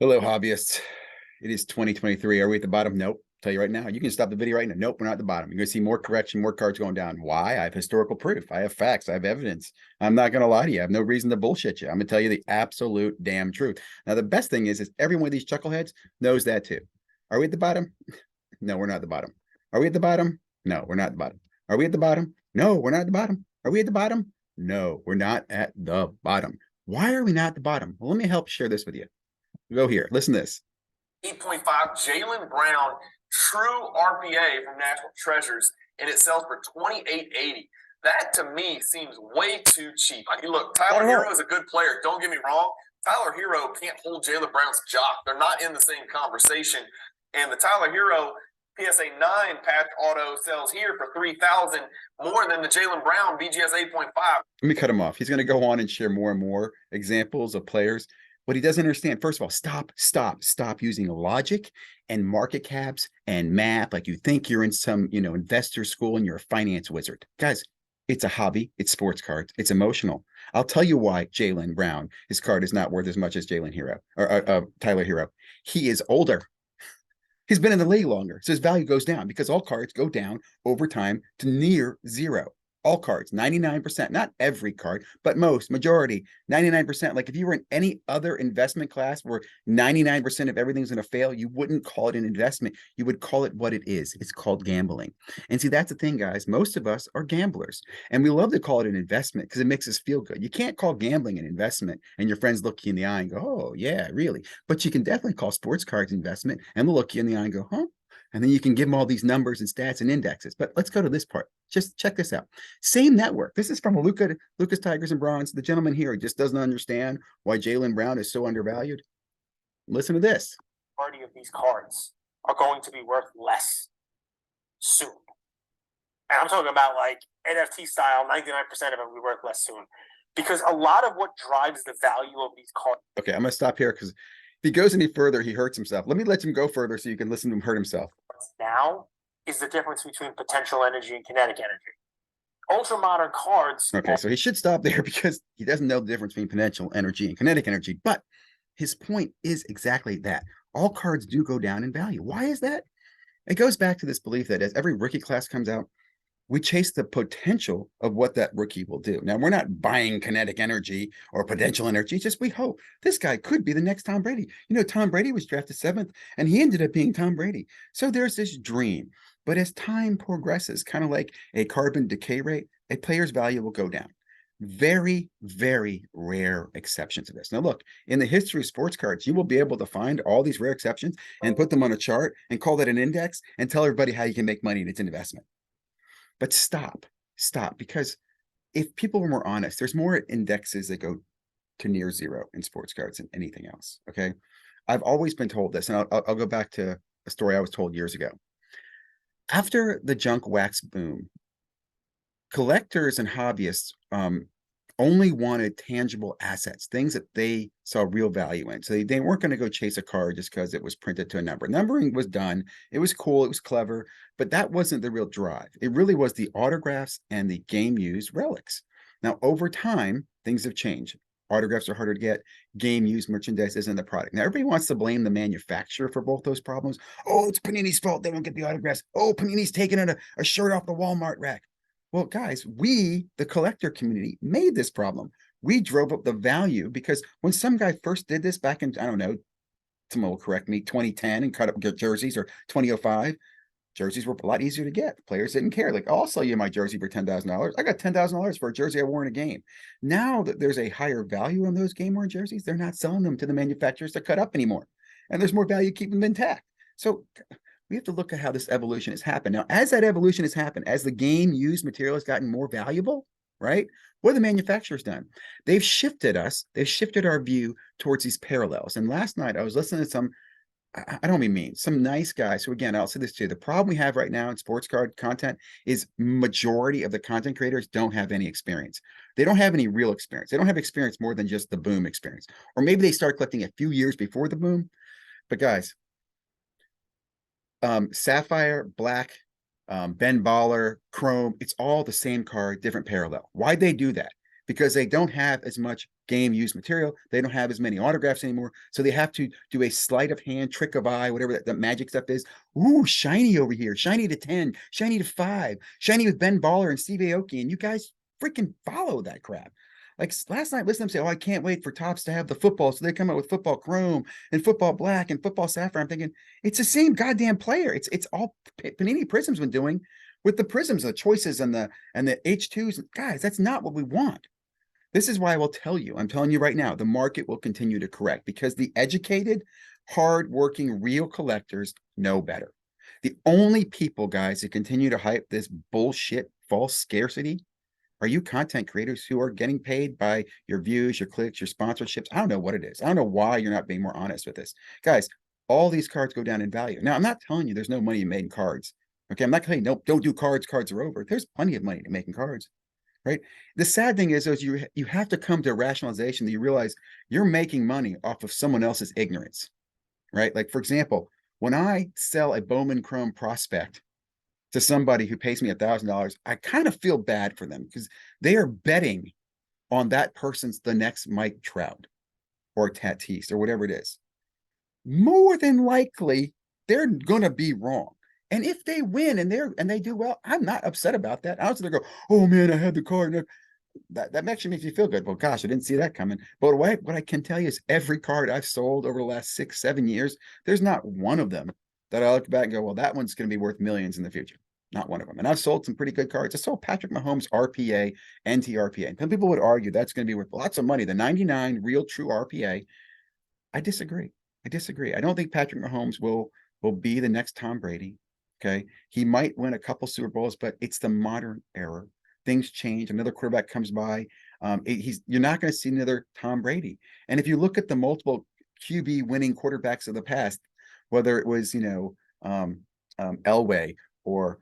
Hello, hobbyists. It is 2023. Are we at the bottom? Nope. Tell you right now. You can stop the video right now. Nope, we're not at the bottom. You're going to see more correction, more cards going down. Why? I have historical proof. I have facts. I have evidence. I'm not going to lie to you. I have no reason to bullshit you. I'm going to tell you the absolute damn truth. Now, the best thing is every one of these chuckleheads knows that too. Are we at the bottom? No, we're not at the bottom. Are we at the bottom? No, we're not at the bottom. Are we at the bottom? No, we're not at the bottom. Are we at the bottom? No, we're not at the bottom. Why are we not at the bottom? Well, let me help share this with you. Go here. Listen to this. 8.5 Jaylen Brown true RPA from National Treasures, and it sells for $28.80. That to me seems way too cheap. I mean, look, Tyler Hero is a good player. Don't get me wrong. Tyler Hero can't hold Jaylen Brown's jock. They're not in the same conversation. And the Tyler Hero PSA 9 patch auto sells here for $3,000 more than the Jaylen Brown BGS 8.5. Let me cut him off. He's going to go on and share more and more examples of players. What he doesn't understand, first of all, stop using logic and market caps and math like you think you're in some, investor school and you're a finance wizard. Guys, it's a hobby. It's sports cards. It's emotional. I'll tell you why Jaylen Brown, his card is not worth as much as Jaylen Hero or Tyler Hero. He is older. He's been in the league longer. So his value goes down because all cards go down over time to near zero. All cards, 99%, not every card, but most, majority, 99%. Like if you were in any other investment class where 99% of everything's going to fail, you wouldn't call it an investment. You would call it what it is. It's called gambling. And see, that's the thing, guys. Most of us are gamblers and we love to call it an investment because it makes us feel good. You can't call gambling an investment and your friends look you in the eye and go, oh, yeah, really. But you can definitely call sports cards investment and they'll look you in the eye and go, huh? And then you can give them all these numbers and stats and indexes. But let's go to this part. Just check this out. Same network. This is from Lucas Tigers and Bronze. The gentleman here just doesn't understand why Jaylen Brown is so undervalued. Listen to this. Party of these cards are going to be worth less soon. And I'm talking about like NFT style, 99% of them will be worth less soon. Because a lot of what drives the value of these cards. Okay, I'm going to stop here because if he goes any further, he hurts himself. Let me let him go further so you can listen to him hurt himself. Now is the difference between potential energy and kinetic energy. Ultra modern cards. Okay, so he should stop there because he doesn't know the difference between potential energy and kinetic energy. But his point is exactly that. All cards do go down in value. Why is that? It goes back to this belief that as every rookie class comes out, we chase the potential of what that rookie will do. Now, we're not buying kinetic energy or potential energy. It's just we hope this guy could be the next Tom Brady. Tom Brady was drafted 7th, and he ended up being Tom Brady. So there's this dream. But as time progresses, kind of like a carbon decay rate, a player's value will go down. Very, very rare exceptions to this. Now, look, in the history of sports cards, you will be able to find all these rare exceptions and put them on a chart and call that an index and tell everybody how you can make money and it's an investment. But stop, because if people were more honest, there's more indexes that go to near zero in sports cards than anything else, okay? I've always been told this, and I'll go back to a story I was told years ago. After the junk wax boom, collectors and hobbyists only wanted tangible assets, things that they saw real value in. So they weren't going to go chase a card just because it was printed to a number. Numbering was done. It was cool. It was clever, but that wasn't the real drive. It really was the autographs and the game-used relics. Now, over time, things have changed. Autographs are harder to get. Game-used merchandise isn't the product. Now, everybody wants to blame the manufacturer for both those problems. Oh, it's Panini's fault. They don't get the autographs. Oh, Panini's taking a shirt off the Walmart rack. Well, guys, we, the collector community, made this problem. We drove up the value because when some guy first did this back in, I don't know, someone will correct me, 2010 and cut up jerseys, or 2005, jerseys were a lot easier to get. Players didn't care. Like, oh, I'll sell you my jersey for $10,000. I got $10,000 for a jersey I wore in a game. Now that there's a higher value on those game-worn jerseys, they're not selling them to the manufacturers to cut up anymore. And there's more value keeping them intact. So we have to look at how this evolution has happened. Now, as that evolution has happened, as the game-used material has gotten more valuable, right? What have the manufacturers done? They've shifted our view towards these parallels. And last night, I was listening to some, I don't mean some nice guys. So again, I'll say this too. The problem we have right now in sports card content is majority of the content creators don't have any experience. They don't have any real experience. They don't have experience more than just the boom experience. Or maybe they start collecting a few years before the boom. But guys, Sapphire, Black, Ben Baller, Chrome, it's all the same card, different parallel. Why'd they do that? because they don't have as much game use material. They don't have as many autographs anymore. So they have to do a sleight of hand, trick of eye, whatever that magic stuff is. Ooh, shiny over here, shiny to 10, shiny to 5, shiny with Ben Baller and Steve Aoki. And you guys freaking follow that crap. Like last night, listen to them say, oh, I can't wait for Topps to have the football. So they come out with football chrome and football black and football sapphire. I'm thinking, it's the same goddamn player. It's all Panini Prism's been doing with the prisms, the choices and the H2s. Guys, that's not what we want. This is why I will tell you, I'm telling you right now, the market will continue to correct because the educated, hardworking, real collectors know better. The only people, guys, that continue to hype this bullshit false scarcity are you content creators who are getting paid by your views, your clicks, your sponsorships. I don't know what it is. I don't know why you're not being more honest with this. Guys, all these cards go down in value. Now, I'm not telling you there's no money made in cards. Okay, I'm not telling you, nope, don't do cards. Cards are over. There's plenty of money to make in cards, right? The sad thing is you have to come to a rationalization that you realize you're making money off of someone else's ignorance, right? Like, for example, when I sell a Bowman Chrome prospect to somebody who pays me $1,000, I kind of feel bad for them because they are betting on that person's the next Mike Trout or Tatis or whatever it is. More than likely, they're gonna be wrong. And if they win and they do well, I'm not upset about that. I was gonna go, oh man, I had the card. That actually makes me feel good. Well, gosh, I didn't see that coming. But what I can tell you is every card I've sold over the last 6-7 years, there's not one of them that I look back and go, well, that one's going to be worth millions in the future. Not one of them. And I've sold some pretty good cards. I sold Patrick Mahomes RPA, NT-RPA. And some people would argue that's going to be worth lots of money. The 99 real true RPA. I disagree. I don't think Patrick Mahomes will be the next Tom Brady. Okay. He might win a couple Super Bowls, but it's the modern era. Things change. Another quarterback comes by. You're not going to see another Tom Brady. And if you look at the multiple QB winning quarterbacks of the past, whether it was, Elway or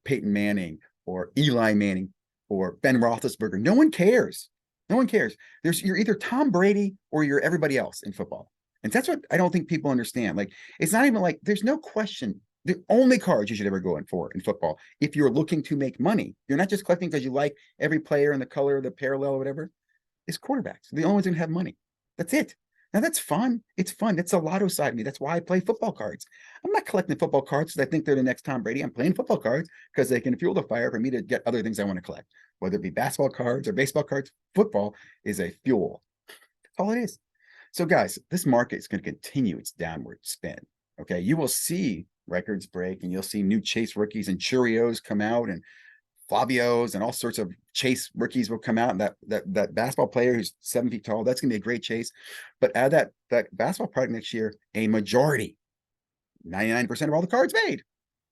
Peyton Manning or Eli Manning or Ben Roethlisberger, no one cares. No one cares. You're either Tom Brady or you're everybody else in football. And that's what I don't think people understand. Like, it's not even like there's no question. The only cards you should ever go in for in football, if you're looking to make money, you're not just collecting because you like every player and the color, the parallel, or whatever, is quarterbacks. The only ones going to have money. That's it. Now that's fun. It's fun. That's the lotto side of me. That's why I play football cards. I'm not collecting football cards because I think they're the next Tom Brady. I'm playing football cards because they can fuel the fire for me to get other things I want to collect, whether it be basketball cards or baseball cards. Football is a fuel. That's all it is. So guys, this market is going to continue its downward spin. Okay, you will see records break and you'll see new Chase rookies and Cheerios come out and Flavios and all sorts of Chase rookies will come out. And that basketball player who's 7 feet tall, that's gonna be a great chase. But out of that basketball product next year, a majority, 99% of all the cards made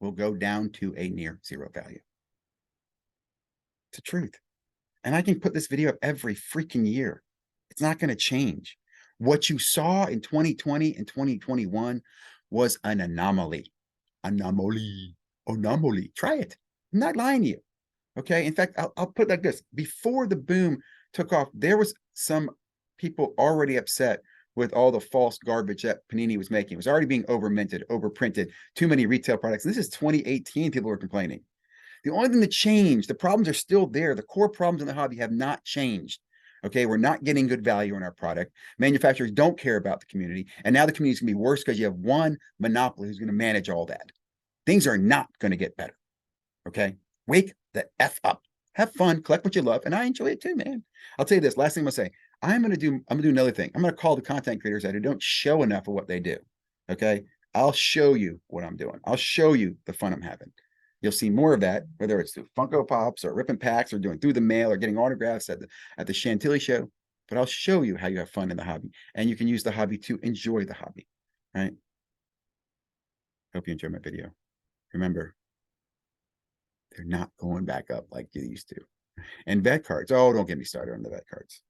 will go down to a near zero value. It's the truth. And I can put this video up every freaking year. It's not going to change. What you saw in 2020 and 2021 was an anomaly. Anomaly. Try it. I'm not lying to you. Okay. In fact, I'll put it like this. Before the boom took off, there was some people already upset with all the false garbage that Panini was making. It was already being over-minted, over-printed, too many retail products. And this is 2018, people were complaining. The only thing that changed, the problems are still there. The core problems in the hobby have not changed. Okay, we're not getting good value in our product. Manufacturers don't care about the community. And now the community is going to be worse because you have one monopoly who's going to manage all that. Things are not going to get better. Okay, wake the F up. Have fun, collect what you love, and I enjoy it too, man. I'll tell you this, last thing I'm going to say. I'm gonna do another thing. I'm gonna call the content creators that don't show enough of what they do. Okay. I'll show you what I'm doing. I'll show you the fun I'm having. You'll see more of that, whether it's through Funko Pops or ripping packs or doing through the mail or getting autographs at the Chantilly show. But I'll show you how you have fun in the hobby. And you can use the hobby to enjoy the hobby. Right. Hope you enjoyed my video. Remember, they're not going back up like you used to. And vet cards. Oh, don't get me started on the vet cards.